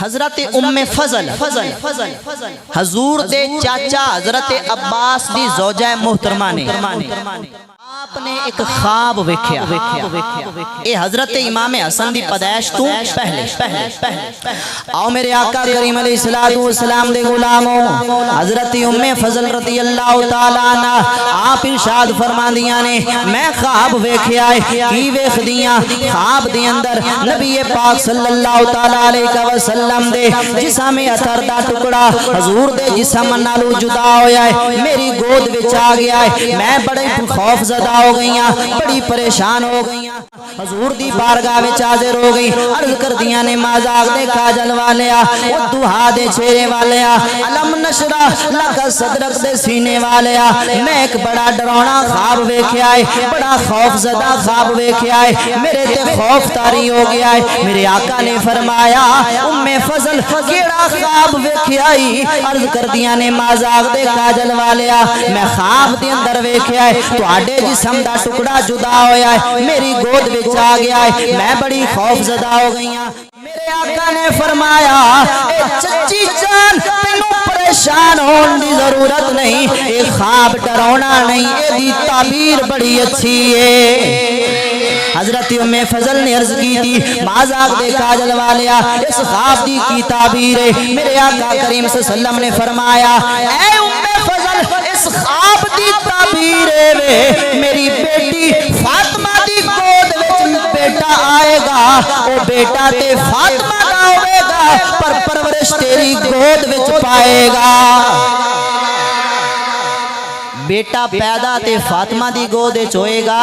حضرت ام فضل حضور دے چاچا حضرت عباس دی زوجہ محترمہ نے آپ نے ایک خواب ویکھیا. اے حضرت امام حسن دی پیدائش تو پہلے آؤ میرے آقا کریم علیہ السلام دے غلاموں حضرت ام فضل رضی اللہ تعالیٰ عنہ آپ ارشاد فرماندیاں نے میں خواب ویکھیا ہے. کی ویکھ دیاں؟ خواب دے اندر نبی پاک صلی اللہ تعالیٰ علیہ وسلم دے جسم اثر دا ٹکڑا حضور دے جسم نالو جدا ہویا ہے، میری گود وچ آ گیا ہے. میں بڑے خوف زدہ ہو گئیاں، بڑی پریشان ہو گئیاں. حضور دی بارگاہ وچ حاضر ہو گئی، عرض کر دیاں نے مازاغ دے کاجل والیا، او دہا دے چہرے والیا، علم نشرح لک صدرک دے سینے والیا. میں ایک بڑا ڈرونا خواب ویکھیا ہے، بڑا خوف زدہ خواب ویکھیا ہے، میرے تے خوف طاری ہو گیا ہے. میرے آقا نے فرمایا ام فضل کیڑا خواب ویکھیا ہے؟ عرض کر دیاں نے مازاغ دے کاجل والیا میں خواب دے اندر ویکھیا ہے تواڈے جسم دا ٹکڑا جدا ہویا ہے، میری گود وچ آ گیا ہے، میں بڑی خوف زدہ ہو گئی ہاں. میرے آقا نے فرمایا اے چچی جان تینوں پریشان ہون دی ضرورت نہیں، اے خواب ڈراونا نہیں، اے دی تعبیر بڑی اچھی ہے. حضرت ام فضل نے عرض کی تھی مازاغ دے کاجل والیا اس خواب دی کی تعبیر ہے. میرے آقا کریم صلی اللہ علیہ وسلم نے فرمایا اے ام فضل اس خواب دی تعبیر ہے میری بیٹی فاطمہ دی گود وچ بیٹا آئے گا، او بیٹا تے فاطمہ دا ہوئے گا پر پرورش تیری گود وچ پائے گا. بیٹا پیدا تے فاطمہ دی گود وچ ہوئے گا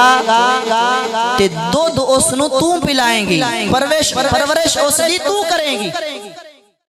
تے دودھ اس نو تو پلائیں گی، پرورش اس دی تو کریں گی.